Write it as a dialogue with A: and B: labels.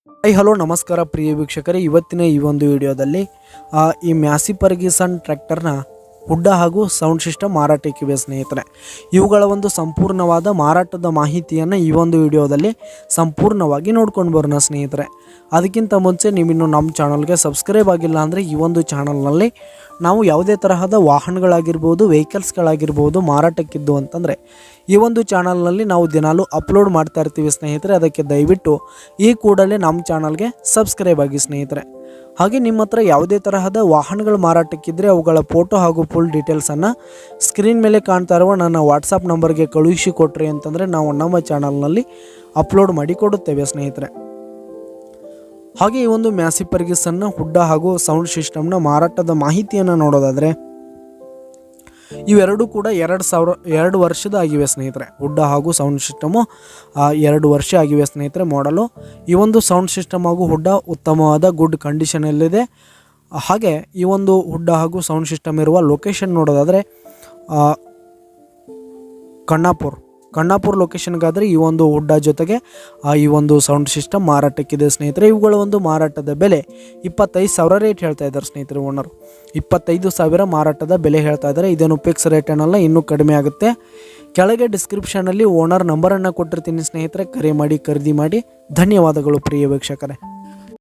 A: Hello ನಮಸ್ಕಾರ ಪ್ರಿಯ ವೀಕ್ಷಕರೇ, ಇವತ್ತಿನ ಈ ಒಂದು ವಿಡಿಯೋದಲ್ಲಿ ಈ ಮ್ಯಾಸಿ ಫರ್ಗ್ಯೂಸನ್ ಟ್ರ್ಯಾಕ್ಟರ್ನ ಹುಡ್ಡ ಹಾಗೂ ಸೌಂಡ್ ಸಿಸ್ಟಮ್ ಮಾರಾಟಕ್ಕಿವೆ ಸ್ನೇಹಿತರೆ. ಇವುಗಳ ಒಂದು ಸಂಪೂರ್ಣವಾದ ಮಾರಾಟದ ಮಾಹಿತಿಯನ್ನು ಈ ಒಂದು ವಿಡಿಯೋದಲ್ಲಿ ಸಂಪೂರ್ಣವಾಗಿ ನೋಡ್ಕೊಂಡು ಬರೋಣ ಸ್ನೇಹಿತರೆ. ಅದಕ್ಕಿಂತ ಮುಂಚೆ ನೀವಿನ್ನು ನಮ್ಮ ಚಾನಲ್ಗೆ ಸಬ್ಸ್ಕ್ರೈಬ್ ಆಗಿಲ್ಲ ಅಂದರೆ ಈ ಒಂದು ಚಾನಲ್ನಲ್ಲಿ ನಾವು ಯಾವುದೇ ತರಹದ ವಾಹನಗಳಾಗಿರ್ಬೋದು, ವೆಹಿಕಲ್ಸ್ಗಳಾಗಿರ್ಬೋದು ಮಾರಾಟಕ್ಕಿದ್ದು ಅಂತಂದರೆ ಈ ಒಂದು ಚಾನಲ್ನಲ್ಲಿ ನಾವು ದಿನಾಲೂ ಅಪ್ಲೋಡ್ ಮಾಡ್ತಾ ಇರ್ತೀವಿ ಸ್ನೇಹಿತರೆ. ಅದಕ್ಕೆ ದಯವಿಟ್ಟು ಈ ಕೂಡಲೇ ನಮ್ಮ ಚಾನಲ್ಗೆ ಸಬ್ಸ್ಕ್ರೈಬ್ ಆಗಿ ಸ್ನೇಹಿತರೆ. ಹಾಗೆ ನಿಮ್ಮ ಹತ್ರ ಯಾವುದೇ ತರಹದ ವಾಹನಗಳು ಮಾರಾಟಕ್ಕಿದ್ದರೆ ಅವುಗಳ ಫೋಟೋ ಹಾಗೂ ಫುಲ್ ಡೀಟೇಲ್ಸನ್ನು ಸ್ಕ್ರೀನ್ ಮೇಲೆ ಕಾಣ್ತಾ ಇರುವ ನನ್ನ ವಾಟ್ಸಪ್ ನಂಬರ್ಗೆ ಕಳುಹಿಸಿ ಕೊಟ್ರಿ ಅಂತಂದರೆ ನಾವು ನಮ್ಮ ಚಾನಲ್ನಲ್ಲಿ ಅಪ್ಲೋಡ್ ಮಾಡಿ ಕೊಡುತ್ತೇವೆ ಸ್ನೇಹಿತರೆ. ಹಾಗೆ ಈ ಒಂದು ಮ್ಯಾಸಿ ಫರ್ಗ್ಯೂಸನ್ನ ಹುಡ್ಡ ಹಾಗೂ ಸೌಂಡ್ ಸಿಸ್ಟಮ್ನ ಮಾರಾಟದ ಮಾಹಿತಿಯನ್ನು ನೋಡೋದಾದರೆ ಇವೆರಡೂ ಕೂಡ 2 ವರ್ಷದ ಆಗಿವೆ ಸ್ನೇಹಿತರೆ. ಹುಡ್ಡ ಹಾಗೂ ಸೌಂಡ್ ಸಿಸ್ಟಮು 2 ವರ್ಷ ಆಗಿವೆ ಸ್ನೇಹಿತರೆ ಮಾಡಲು. ಈ ಒಂದು ಸೌಂಡ್ ಸಿಸ್ಟಮ್ ಹಾಗೂ ಹುಡ್ಡ ಉತ್ತಮವಾದ ಗುಡ್ ಕಂಡೀಷನಲ್ಲಿದೆ. ಹಾಗೆ ಈ ಒಂದು ಹುಡ್ಡ ಹಾಗೂ ಸೌಂಡ್ ಸಿಸ್ಟಮ್ ಇರುವ ಲೊಕೇಶನ್ ನೋಡೋದಾದರೆ ಕಣ್ಣಾಪುರ ಲೊಕೇಶನ್ಗಾದರೆ ಈ ಒಂದು ಹುಡ್ಡ ಜೊತೆಗೆ ಈ ಒಂದು ಸೌಂಡ್ ಸಿಸ್ಟಮ್ ಮಾರಾಟಕ್ಕಿದೆ ಸ್ನೇಹಿತರೆ. ಇವುಗಳ ಒಂದು ಮಾರಾಟದ ಬೆಲೆ 25,000 ರೇಟ್ ಹೇಳ್ತಾ ಇದ್ದಾರೆ ಸ್ನೇಹಿತರೆ. ಓನರು 25,000 ಮಾರಾಟದ ಬೆಲೆ ಹೇಳ್ತಾ ಇದ್ದಾರೆ. ಇದೇನು ಫಿಕ್ಸ್ ರೇಟ್ ಏನಲ್ಲ, ಇನ್ನೂ ಕಡಿಮೆ ಆಗುತ್ತೆ. ಕೆಳಗೆ ಡಿಸ್ಕ್ರಿಪ್ಷನಲ್ಲಿ ಓನರ್ ನಂಬರನ್ನು ಕೊಟ್ಟಿರ್ತೀನಿ ಸ್ನೇಹಿತರೆ, ಕರೆ ಮಾಡಿ ಖರೀದಿ ಮಾಡಿ. ಧನ್ಯವಾದಗಳು ಪ್ರಿಯ ವೀಕ್ಷಕರೇ.